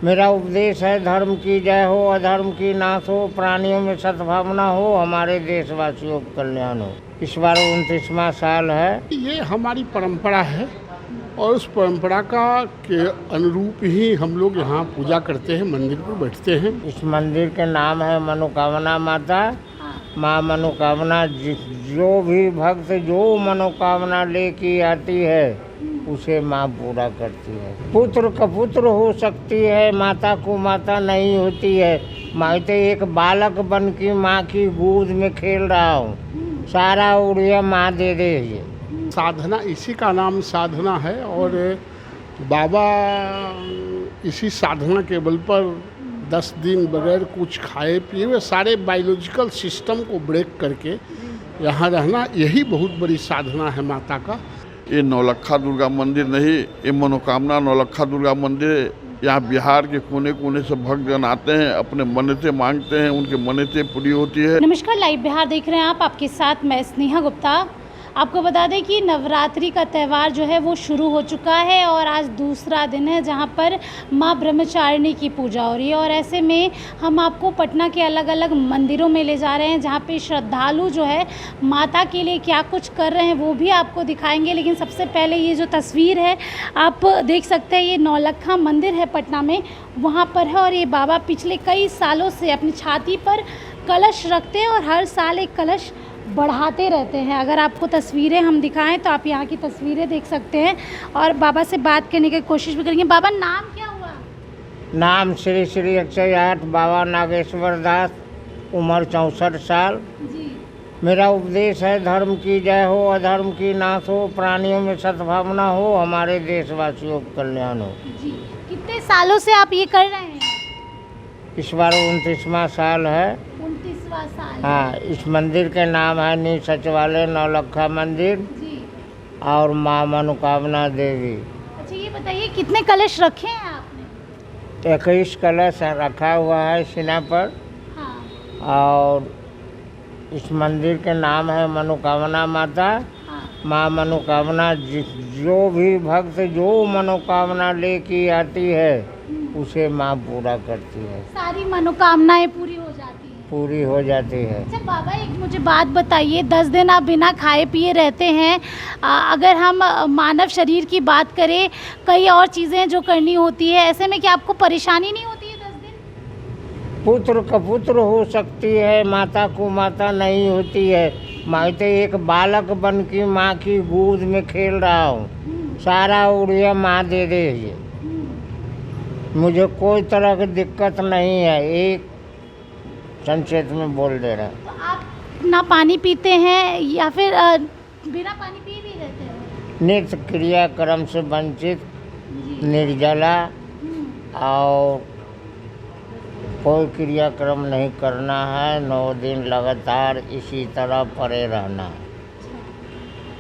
मेरा उपदेश है धर्म की जय हो, अधर्म की नाश हो, प्राणियों में सद्भावना हो, हमारे देशवासियों का कल्याण हो। इस बार 29वां साल है। ये हमारी परंपरा है और उस परंपरा के अनुरूप ही हम लोग यहाँ पूजा करते हैं, मंदिर पर बैठते हैं। इस मंदिर के नाम है मनोकामना माता। माँ मनोकामना जो भी भक्त जो मनोकामना लेके आती है उसे माँ पूरा करती है। पुत्र का पुत्र हो सकती है, माता को माता नहीं होती है। मैं तो एक बालक बन की माँ की गोद में खेल रहा हूँ, सारा उड़िया माँ दे रही है। साधना, इसी का नाम साधना है और बाबा इसी साधना के बल पर 10 दिन बगैर कुछ खाए पिए हुए सारे बायोलॉजिकल सिस्टम को ब्रेक करके यहाँ रहना, यही बहुत बड़ी साधना है माता का। ये नौलक्खा दुर्गा मंदिर नहीं, ये मनोकामना नौलक्खा दुर्गा मंदिर है। यहाँ बिहार के कोने कोने से भक्तजन आते हैं, अपने मन्नतें मांगते हैं, उनकी मन्नतें पूरी होती है। नमस्कार, लाइव बिहार देख रहे हैं आप, आपके साथ मैं स्नेहा गुप्ता। आपको बता दें कि नवरात्रि का त्यौहार जो है वो शुरू हो चुका है और आज दूसरा दिन है जहां पर मां ब्रह्मचारिणी की पूजा हो रही है। और ऐसे में हम आपको पटना के अलग अलग मंदिरों में ले जा रहे हैं जहां पे श्रद्धालु जो है माता के लिए क्या कुछ कर रहे हैं वो भी आपको दिखाएंगे। लेकिन सबसे पहले ये जो तस्वीर है आप देख सकते हैं, ये नौलक्खा मंदिर है पटना में, वहाँ पर है। और ये बाबा पिछले कई सालों से अपनी छाती पर कलश रखते हैं और हर साल एक कलश बढ़ाते रहते हैं। अगर आपको तस्वीरें हम दिखाएं तो आप यहाँ की तस्वीरें देख सकते हैं और बाबा से बात करने की कोशिश भी करेंगे। बाबा, नाम क्या हुआ? नाम श्री श्री 108 बाबा नागेश्वर दास, उम्र 64 साल जी। मेरा उपदेश है धर्म की जय हो, अधर्म की नाश हो, प्राणियों में सद्भावना हो, हमारे देशवासियों का कल्याण हो। जी, कितने सालों से आप ये कर रहे हैं? इस बार 29वां साल है। 29वां साल। हाँ, इस मंदिर के नाम है न्यू सचिवालय नौलक्खा मंदिर जी। और माँ मनोकामना देवी। अच्छा, ये बताइए कितने कलश रखे हैं आपने? 21 कलश रखा हुआ है सीना पर। हाँ। और इस मंदिर के नाम है मनोकामना माता। हाँ। माँ मनोकामना जो भी भक्त जो मनोकामना लेके आती है उसे माँ पूरा करती है, सारी मनोकामनाएं पूरी हो जाती हैं। पूरी हो जाती है। अच्छा बाबा, एक मुझे बात बताइए, 10 दिन आप बिना खाए पिए रहते हैं। अगर हम मानव शरीर की बात करें, कई और चीज़ें जो करनी होती है, ऐसे में क्या आपको परेशानी नहीं होती है 10 दिन? पुत्र का पुत्र हो सकती है, माता को माता नहीं होती है। मैं तो एक बालक बन की माँ की गोद में खेल रहा हूँ, सारा उड़िया माँ दे रही है। मुझे कोई तरह की दिक्कत नहीं है, एक संक्षेप में बोल दे रहा है। तो आप ना पानी पीते हैं या फिर बिना पानी पिए भी रहते हैं? नित्य क्रियाक्रम से वंचित, निर्जला, और कोई क्रियाक्रम नहीं करना है। 9 दिन लगातार इसी तरह पड़े रहना है।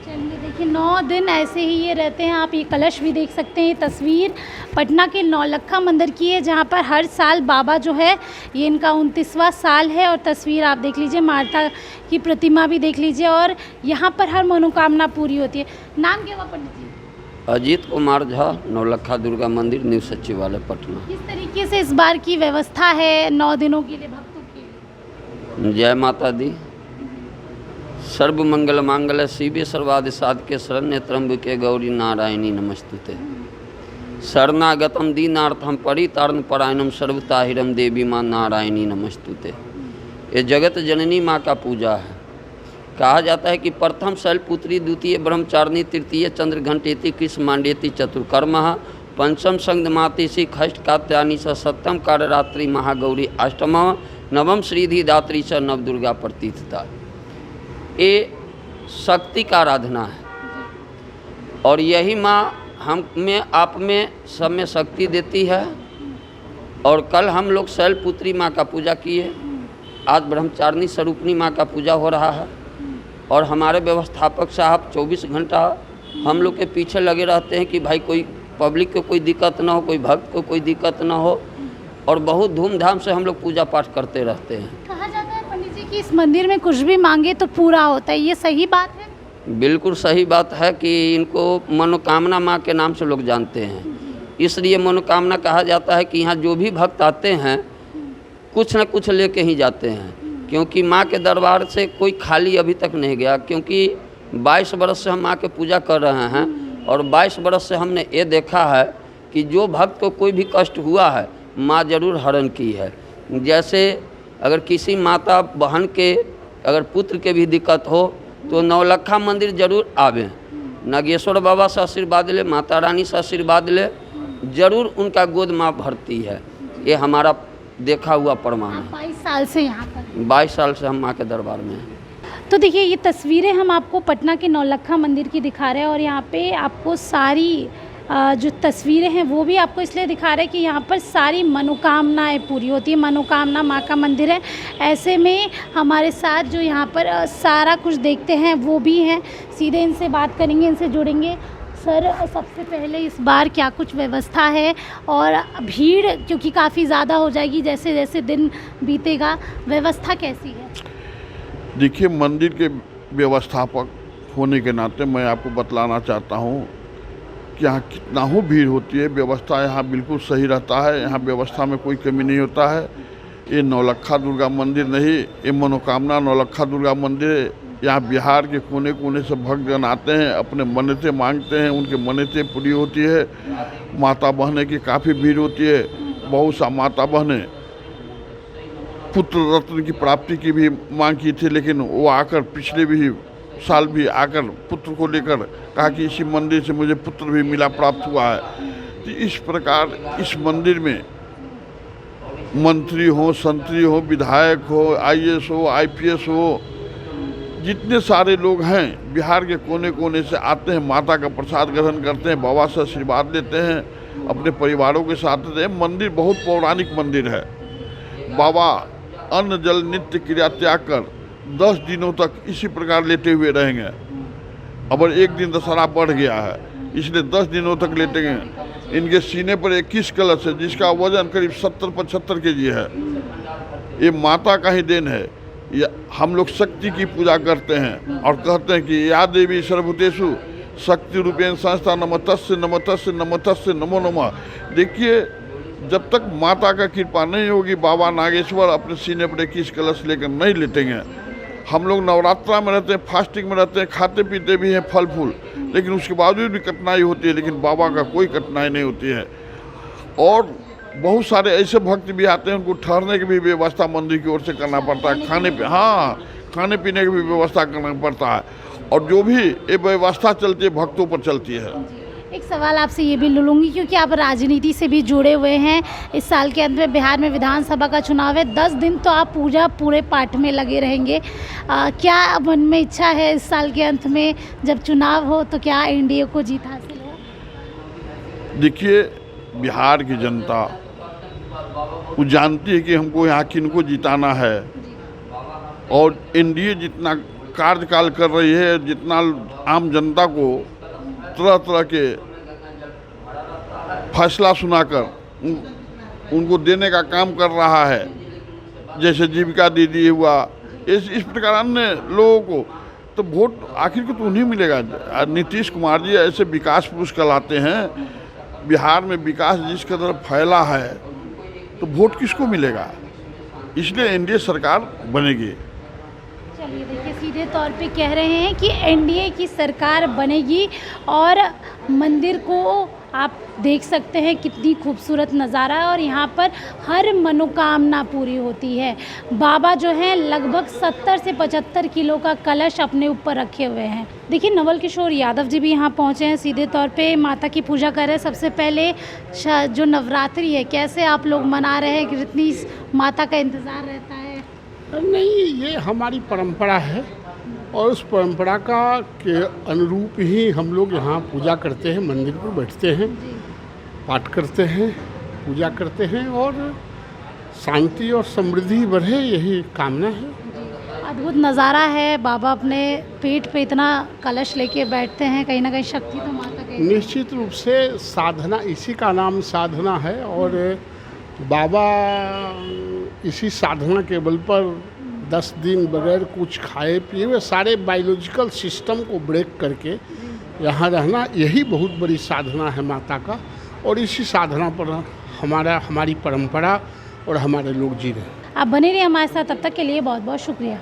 चलिए देखिए, 9 दिन ऐसे ही ये रहते हैं। आप ये कलश भी देख सकते हैं। ये तस्वीर पटना के नौलक्खा मंदिर की है जहाँ पर हर साल बाबा जो है, ये इनका 29वां साल है। और तस्वीर आप देख लीजिए, माता की प्रतिमा भी देख लीजिए और यहाँ पर हर मनोकामना पूरी होती है। नाम क्या हुआ पंडित जी? अजीत कुमार झा, नौलक्खा दुर्गा मंदिर, न्यू सचिवालय पटना। किस तरीके से इस बार की व्यवस्था है 9 दिनों के लिए भक्तों के लिए? जय माता दी। सर्व मंगल मांगल्य शिवे सर्वादि साधके शरण्य त्र्यंबके गौरी नारायणी नमस्तुते। शरणागतम दीनार्थम परितारण परायणम सर्वताहिरम देवी माँ नारायणी नमस्तुते। ये जगत जननी माँ का पूजा है। कहा जाता है कि प्रथम शैलपुत्री, द्वितीय ब्रह्मचारिणी, तृतीय चंद्रघंटेति, कृष्ण मांडेति, चतुर्कर्मः, पंचम संगमाति श्री खष्ट कात्यायनी स, सप्तम कालरात्रि महागौरी, अष्टम नवम श्रीधि दात्री स, नवदुर्गा प्रतीतता। ये शक्ति का आराधना है और यही माँ हम में, आप में, सब में शक्ति देती है। और कल हम लोग शैलपुत्री माँ का पूजा किए, आज ब्रह्मचारिणी स्वरूपिणी माँ का पूजा हो रहा है। और हमारे व्यवस्थापक साहब 24 घंटा हम लोग के पीछे लगे रहते हैं कि भाई कोई पब्लिक को कोई दिक्कत ना हो, कोई भक्त को कोई दिक्कत ना हो। और बहुत धूमधाम से हम लोग पूजा पाठ करते रहते हैं। कहा जाता है पंडित जी कि इस मंदिर में कुछ भी मांगे तो पूरा होता है, ये सही बात है? बिल्कुल सही बात है कि इनको मनोकामना माँ के नाम से लोग जानते हैं। इसलिए मनोकामना कहा जाता है कि यहाँ जो भी भक्त आते हैं कुछ न कुछ लेके ही जाते हैं, क्योंकि माँ के दरबार से कोई खाली अभी तक नहीं गया। क्योंकि 22 बरस से हम माँ के पूजा कर रहे हैं और 22 बरस से हमने ये देखा है कि जो भक्त को कोई भी कष्ट हुआ है माँ जरूर हरण की है। जैसे अगर किसी माता बहन के अगर पुत्र के भी दिक्कत हो तो नौलखा मंदिर जरूर आवें, नागेश्वर बाबा से आशीर्वाद ले, माता रानी से आशीर्वाद ले, जरूर उनका गोद माँ भरती है। ये हमारा देखा हुआ प्रमाण है। 22 साल से यहाँ पर 22 साल से हम माँ के दरबार में हैं। तो देखिए ये तस्वीरें हम आपको पटना के नौलखा मंदिर की दिखा रहे हैं और यहाँ पे आपको सारी जो तस्वीरें हैं वो भी आपको इसलिए दिखा रहे हैं कि यहाँ पर सारी मनोकामनाएं पूरी होती है। मनोकामना माँ का मंदिर है। ऐसे में हमारे साथ जो यहाँ पर सारा कुछ देखते हैं वो भी हैं, सीधे इनसे बात करेंगे, इनसे जुड़ेंगे। सर, सबसे पहले इस बार क्या कुछ व्यवस्था है और भीड़ क्योंकि काफ़ी ज़्यादा हो जाएगी जैसे जैसे दिन बीतेगा, व्यवस्था कैसी है? देखिए, मंदिर के व्यवस्थापक होने के नाते मैं आपको बतलाना चाहता हूँ कि यहाँ कितना हो भीड़ होती है, व्यवस्था यहाँ बिल्कुल सही रहता है। यहाँ व्यवस्था में कोई कमी नहीं होता है। ये नौलखा दुर्गा मंदिर नहीं, ये मनोकामना नौलखा दुर्गा मंदिर है। यहाँ बिहार के कोने कोने से भक्तजन आते हैं, अपने मन्नतें मांगते हैं, उनकी मन्नतें पूरी होती है। माता बहनें की काफ़ी भीड़ होती है। बहुत सा माता बहनें पुत्र रत्न की प्राप्ति की भी मांग की थी, लेकिन वो आकर पिछले भी साल भी आकर पुत्र को लेकर कहा कि इसी मंदिर से मुझे पुत्र भी मिला, प्राप्त हुआ है। तो इस प्रकार इस मंदिर में मंत्री हो, संतरी हो, विधायक हो, IAS हो, IPS हो, जितने सारे लोग हैं बिहार के कोने कोने से आते हैं, माता का प्रसाद ग्रहण करते हैं, बाबा से आशीर्वाद लेते हैं, अपने परिवारों के साथ रहते हैं। मंदिर बहुत पौराणिक मंदिर है। बाबा अन्न जल नित्य क्रिया त्याग कर 10 दिनों तक इसी प्रकार लेटे हुए रहेंगे। अब एक दिन दशहरा बढ़ गया है, इसलिए 10 दिनों तक लेटेंगे। इनके सीने पर 21 कलश है जिसका वजन करीब 70-75 kg है। ये माता का ही देन है। हम लोग शक्ति की पूजा करते हैं और कहते हैं कि या देवी सर्वभूतेषु शक्ति रूपेण संस्था नमस्तस्य नमस्तस्य नमस्तस्य नमो नमः। देखिए, जब तक माता का कृपा नहीं होगी, बाबा नागेश्वर अपने सीने पर 21 कलश लेकर नहीं लेटेंगे। हम लोग नवरात्रा में रहते हैं, फास्टिंग में रहते हैं, खाते पीते भी हैं फल फूल, लेकिन उसके बावजूद भी कठिनाई होती है, लेकिन बाबा का कोई कठिनाई नहीं होती है। और बहुत सारे ऐसे भक्त भी आते हैं, उनको ठहरने की भी व्यवस्था मंदिर की ओर से करना पड़ता है, खाने पीने की भी व्यवस्था करना पड़ता है। और जो भी ये व्यवस्था चलती है भक्तों पर चलती है। एक सवाल आपसे ये भी लूँगी क्योंकि आप राजनीति से भी जुड़े हुए हैं। इस साल के अंत में बिहार में विधानसभा का चुनाव है, 10 दिन तो आप पूजा पूरे पाठ में लगे रहेंगे। क्या मन में इच्छा है इस साल के अंत में जब चुनाव हो तो क्या NDA को जीत हासिल हो? देखिए, बिहार की जनता वो जानती है कि हमको यहाँ किनको जिताना है, और NDA जितना कार्यकाल कर रही है, जितना आम जनता को तरह तरह के फैसला सुनाकर उनको देने का काम कर रहा है, जैसे जीविका दीदी हुआ, इस प्रकार अन्य लोगों को, तो वोट आखिर को तो उन्हें मिलेगा। नीतीश कुमार जी ऐसे विकास पुरुष कहलाते हैं। बिहार में विकास जिस कदर फैला है तो वोट किसको मिलेगा, इसलिए NDA सरकार बनेगी। चलिए देखिए, सीधे तौर पे कह रहे हैं कि NDA की सरकार बनेगी और मंदिर को आप देख सकते हैं कितनी खूबसूरत नज़ारा है और यहाँ पर हर मनोकामना पूरी होती है। बाबा जो हैं लगभग 70 से 75 किलो का कलश अपने ऊपर रखे हुए हैं। देखिए, नवल किशोर यादव जी भी यहाँ पहुँचे हैं, सीधे तौर पे माता की पूजा कर रहे हैं। सबसे पहले जो नवरात्रि है कैसे आप लोग मना रहे हैं, कितनी माता का इंतज़ार रहता है? नहीं, ये हमारी परंपरा है और उस परंपरा का के अनुरूप ही हम लोग यहाँ पूजा करते हैं, मंदिर पर बैठते हैं, पाठ करते हैं, पूजा करते हैं और शांति और समृद्धि बढ़े, यही कामना है। अद्भुत नज़ारा है। बाबा अपने पेट पे इतना कलश लेके बैठते हैं, कहीं ना कहीं शक्ति तो माता की। निश्चित रूप से साधना, इसी का नाम साधना है और बाबा इसी साधना के बल पर 10 दिन बगैर कुछ खाए पिए हुए सारे बायोलॉजिकल सिस्टम को ब्रेक करके यहाँ रहना, यही बहुत बड़ी साधना है माता का। और इसी साधना पर हमारी परंपरा और हमारे लोग जी रहे हैं। आप बने रहिए हमारे साथ, तब तक के लिए बहुत बहुत शुक्रिया।